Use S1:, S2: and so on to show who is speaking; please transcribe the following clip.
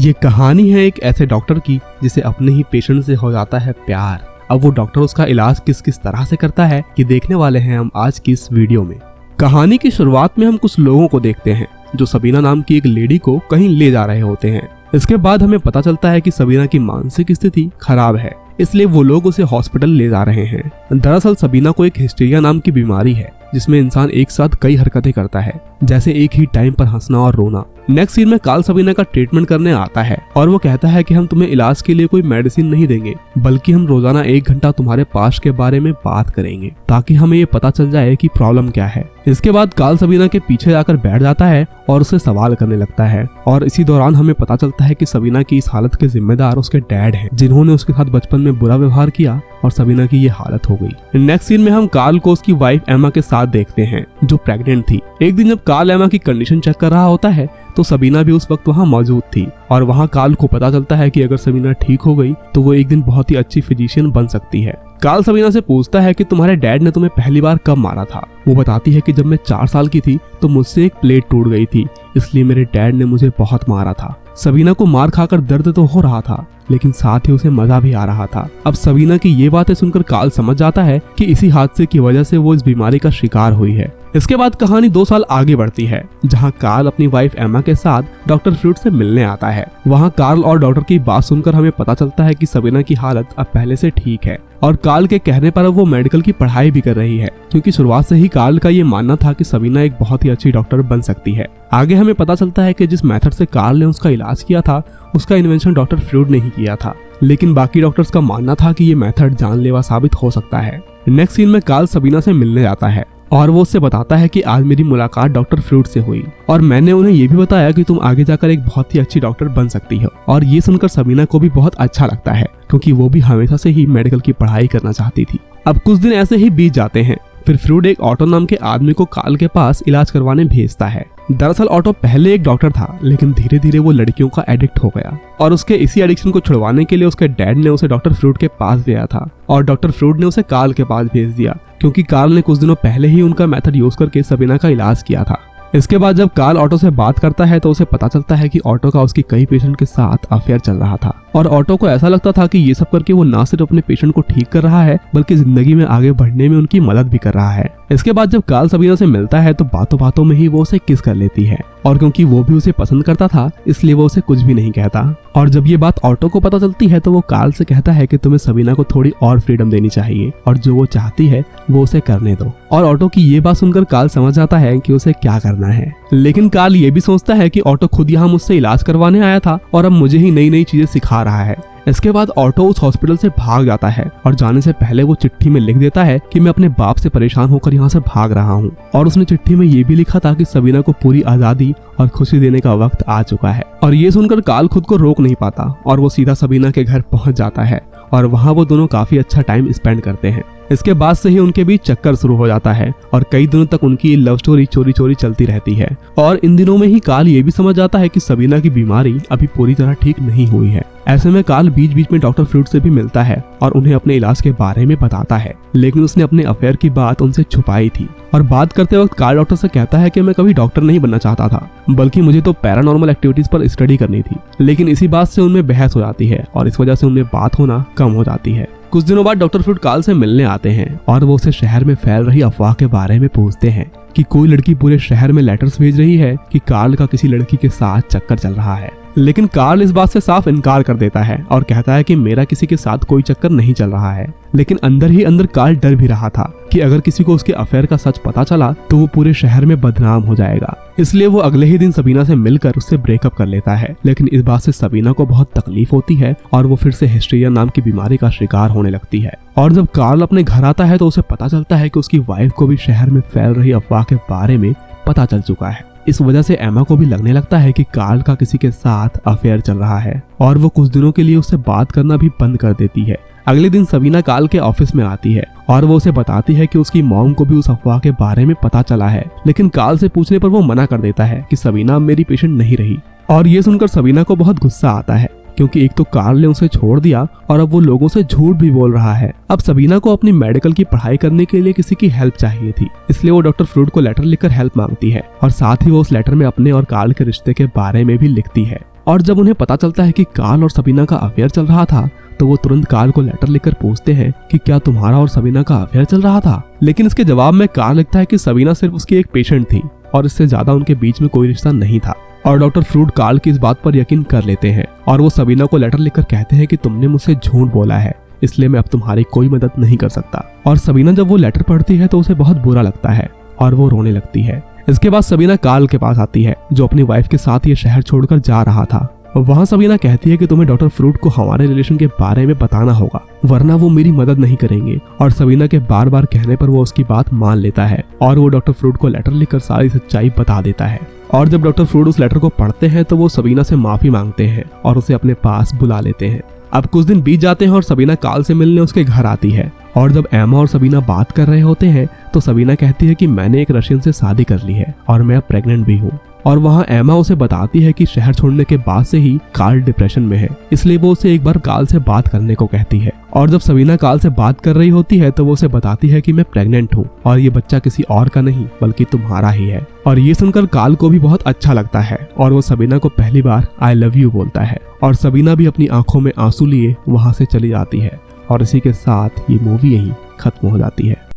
S1: ये कहानी है एक ऐसे डॉक्टर की जिसे अपने ही पेशेंट से हो जाता है प्यार। अब वो डॉक्टर उसका इलाज किस किस तरह से करता है ये देखने वाले हैं हम आज की इस वीडियो में। कहानी की शुरुआत में हम कुछ लोगों को देखते हैं जो सबीना नाम की एक लेडी को कहीं ले जा रहे होते हैं। इसके बाद हमें पता चलता है कि सबीना की मानसिक स्थिति खराब है, इसलिए वो लोग उसे हॉस्पिटल ले जा रहे हैं। दरअसल सबीना को एक हिस्टीरिया नाम की बीमारी है जिसमें इंसान एक साथ कई हरकतें करता है, जैसे एक ही टाइम पर हंसना और रोना। नेक्स्ट सीन में कार्ल सबीना का ट्रीटमेंट करने आता है और वो कहता है कि हम तुम्हें इलाज के लिए कोई मेडिसिन नहीं देंगे, बल्कि हम रोजाना 1 घंटा तुम्हारे पास्ट के बारे में बात करेंगे ताकि हमें ये पता चल जाए कि प्रॉब्लम क्या है। इसके बाद कार्ल सबीना के पीछे जाकर बैठ जाता है और उसे सवाल करने लगता है और इसी दौरान हमें पता चलता है कि सबीना की इस हालत के जिम्मेदार उसके डैड हैं, जिन्होंने उसके साथ बचपन में बुरा व्यवहार किया और सबीना की ये हालत हो गई। नेक्स्ट सीन में हम कार्ल को उसकी वाइफ एमा के साथ देखते हैं जो प्रेग्नेंट थी। एक दिन जब कार्ल एमा की कंडीशन चेक कर रहा होता है तो सबीना भी उस वक्त वहाँ मौजूद थी और वहाँ कार्ल को पता चलता है कि अगर सबीना ठीक हो गई तो वो एक दिन बहुत ही अच्छी फिजिशियन बन सकती है। कार्ल सबीना से पूछता है कि तुम्हारे डैड ने तुम्हें पहली बार कब मारा था। वो बताती है कि जब मैं 4 साल की थी तो मुझसे एक प्लेट टूट गई थी, इसलिए मेरे डैड ने मुझे बहुत मारा था। सबीना को मार खाकर दर्द तो हो रहा था लेकिन साथ ही उसे मजा भी आ रहा था। अब सबीना की ये बातें सुनकर कार्ल समझ जाता है कि इसी हादसे की वजह से वो इस बीमारी का शिकार हुई है। इसके बाद कहानी 2 साल आगे बढ़ती है जहां कार्ल अपनी वाइफ एमा के साथ डॉक्टर फ्रूड से मिलने आता है। वहां कार्ल और डॉक्टर की बात सुनकर हमें पता चलता है कि सबीना की हालत अब पहले से ठीक है और कार्ल के कहने पर अब वो मेडिकल की पढ़ाई भी कर रही है, क्योंकि शुरुआत से ही कार्ल का ये मानना था कि सबीना एक बहुत ही अच्छी डॉक्टर बन सकती है। आगे हमें पता चलता है कि जिस मेथड से कार्ल ने उसका इलाज किया था उसका इन्वेंशन डॉक्टर फ्रूड ने ही किया था, लेकिन बाकी डॉक्टर्स का मानना था कि ये मेथड जानलेवा साबित हो सकता है। नेक्स्ट सीन में कार्ल सबीना से मिलने जाता है और वो उससे बताता है कि आज मेरी मुलाकात डॉक्टर फ्रूड से हुई और मैंने उन्हें ये भी बताया कि तुम आगे जाकर एक बहुत ही अच्छी डॉक्टर बन सकती हो। और ये सुनकर सबीना को भी बहुत अच्छा लगता है क्योंकि वो भी हमेशा से ही मेडिकल की पढ़ाई करना चाहती थी। अब कुछ दिन ऐसे ही बीत जाते हैं, फिर फ्रूड एक ऑटो नाम के आदमी को कार्ल के पास इलाज करवाने भेजता है। दरअसल ऑटो पहले एक डॉक्टर था लेकिन धीरे धीरे वो लड़कियों का एडिक्ट हो गया और उसके इसी एडिक्शन को छुड़वाने के लिए उसके डैड ने उसे डॉक्टर फ्रूड के पास भेजा था और डॉक्टर फ्रूड ने उसे कार्ल के पास भेज दिया क्योंकि कार्ल ने कुछ दिनों पहले ही उनका मेथड यूज करके सबीना का इलाज किया था। इसके बाद जब कार्ल ऑटो से बात करता है तो उसे पता चलता है कि ऑटो का उसकी कई पेशेंट के साथ अफेयर चल रहा था और ऑटो को ऐसा लगता था कि ये सब करके वो ना सिर्फ अपने पेशेंट को ठीक कर रहा है बल्कि जिंदगी में आगे बढ़ने में उनकी मदद भी कर रहा है। इसके बाद जब कार्ल सबीना से मिलता है तो बातों बातों में ही वो उसे किस कर लेती है और क्योंकि वो भी उसे पसंद करता था इसलिए वो उसे कुछ भी नहीं कहता। और जब ये बात ऑटो को पता चलती है तो वो कार्ल से कहता है कि तुम्हें सबीना को थोड़ी और फ्रीडम देनी चाहिए और जो वो चाहती है वो उसे करने दो। और ऑटो की ये बात सुनकर कार्ल समझ जाता है कि उसे क्या करना है, लेकिन कार्ल ये भी सोचता है कि ऑटो खुद यहाँ मुझसे इलाज करवाने आया था और अब मुझे ही नई नई चीजें सिखा रहा है। इसके बाद ऑटो उस हॉस्पिटल से भाग जाता है और जाने से पहले वो चिट्ठी में लिख देता है कि मैं अपने बाप से परेशान होकर यहाँ से भाग रहा हूँ। और उसने चिट्ठी में ये भी लिखा था कि सबीना को पूरी आजादी और खुशी देने का वक्त आ चुका है। और ये सुनकर कार्ल खुद को रोक नहीं पाता और वो सीधा सबीना के घर पहुंच जाता है और वहाँ वो दोनों काफी अच्छा टाइम स्पेंड करते हैं। इसके बाद से ही उनके बीच चक्कर शुरू हो जाता है और कई दिनों तक उनकी लव स्टोरी चोरी चोरी चलती रहती है। और इन दिनों में ही कार्ल ये भी समझ जाता है कि सबीना की बीमारी अभी पूरी तरह ठीक नहीं हुई है। ऐसे में कार्ल बीच बीच में डॉक्टर फ्रूड से भी मिलता है और उन्हें अपने इलाज के बारे में बताता है, लेकिन उसने अपने अफेयर की बात उनसे छुपाई थी। और बात करते वक्त कार्ल डॉक्टर से कहता है कि मैं कभी डॉक्टर नहीं बनना चाहता था, बल्कि मुझे तो पैरानॉर्मल एक्टिविटीज पर स्टडी करनी थी। लेकिन इसी बात से उनमें बहस हो जाती है और इस वजह से उनमें बात होना कम हो जाती है। कुछ दिनों बाद डॉक्टर फ्रूड कार्ल से मिलने आते हैं और वो उसे शहर में फैल रही अफवाह के बारे में पूछते हैं कि कोई लड़की पूरे शहर में लेटर्स भेज रही है कि कार्ल का किसी लड़की के साथ चक्कर चल रहा है। लेकिन कार्ल इस बात से साफ इनकार कर देता है और कहता है कि मेरा किसी के साथ कोई चक्कर नहीं चल रहा है। लेकिन अंदर ही अंदर कार्ल डर भी रहा था कि अगर किसी को उसके अफेयर का सच पता चला तो वो पूरे शहर में बदनाम हो जाएगा। इसलिए वो अगले ही दिन सबीना से मिलकर उससे ब्रेकअप कर लेता है। लेकिन इस बात से सबीना को बहुत तकलीफ होती है और वो फिर से हिस्टीरिया नाम की बीमारी का शिकार होने लगती है। और जब कार्ल अपने घर आता है तो उसे पता चलता है कि उसकी वाइफ को भी शहर में फैल रही अफवाह के बारे में पता चल चुका है। इस वजह से एमा को भी लगने लगता है कि कार्ल का किसी के साथ अफेयर चल रहा है और वो कुछ दिनों के लिए उससे बात करना भी बंद कर देती है। अगले दिन सबीना कार्ल के ऑफिस में आती है और वो उसे बताती है कि उसकी मॉम को भी उस अफवाह के बारे में पता चला है, लेकिन कार्ल से पूछने पर वो मना कर देता है कि सबीना मेरी पेशेंट नहीं रही। और ये सुनकर सबीना को बहुत गुस्सा आता है क्योंकि एक तो कार्ल ने उसे छोड़ दिया और अब वो लोगों से झूठ भी बोल रहा है। अब सबीना को अपनी मेडिकल की पढ़ाई करने के लिए किसी की हेल्प चाहिए थी, इसलिए वो डॉक्टर फ्रूड को लेटर लिखकर हेल्प मांगती है और साथ ही वो उस लेटर में अपने और कार्ल के रिश्ते के बारे में भी लिखती है। और जब उन्हें पता चलता है कि कार्ल और सबीना का अफेयर चल रहा था तो वो तुरंत कार्ल को लेटर लिखकर पूछते हैं कि क्या तुम्हारा और सबीना का अफेयर चल रहा था। लेकिन इसके जवाब में कार्ल लिखता है कि सबीना सिर्फ उसकी एक पेशेंट थी और इससे ज्यादा उनके बीच में कोई रिश्ता नहीं था। और डॉक्टर फ्रूड कार्ल की इस बात पर यकीन कर लेते हैं और वो सबीना को लेटर लिखकर कहते हैं कि तुमने मुझसे झूठ बोला है, इसलिए मैं अब तुम्हारी कोई मदद नहीं कर सकता। और सबीना जब वो लेटर पढ़ती है तो उसे बहुत बुरा लगता है और वो रोने लगती है। इसके बाद सबीना कार्ल के पास आती है जो अपनी वाइफ के साथ ये शहर छोड़कर जा रहा था। वहाँ सबीना कहती है कि तुम्हें डॉक्टर फ्रूड को हमारे रिलेशन के बारे में बताना होगा वरना वो मेरी मदद नहीं करेंगे। और सबीना के बार बार कहने पर वो उसकी बात मान लेता है और वो डॉक्टर फ्रूड को लेटर लिखकर सारी सच्चाई बता देता है। और जब डॉक्टर फ्रूड उस लेटर को पढ़ते हैं तो वो सबीना से माफी मांगते हैं और उसे अपने पास बुला लेते हैं। अब कुछ दिन बीत जाते हैं और सबीना कार्ल से मिलने उसके घर आती है। और जब एमा और सबीना बात कर रहे होते हैं तो सबीना कहती है कि मैंने एक रशियन से शादी कर ली है और मैं अब प्रेग्नेंट भी हूँ। और वहाँ एमा उसे बताती है कि शहर छोड़ने के बाद से ही कार्ल डिप्रेशन में है, इसलिए वो उसे एक बार कार्ल से बात करने को कहती है। और जब सबीना कार्ल से बात कर रही होती है तो वो उसे बताती है कि मैं प्रेग्नेंट हूँ और ये बच्चा किसी और का नहीं बल्कि तुम्हारा ही है। और ये सुनकर कार्ल को भी बहुत अच्छा लगता है और वो सबीना को पहली बार आई लव यू बोलता है। और सबीना भी अपनी आंखों में आंसू लिए वहाँ से चली जाती है। और इसी के साथ ये मूवी यहीं खत्म हो जाती है।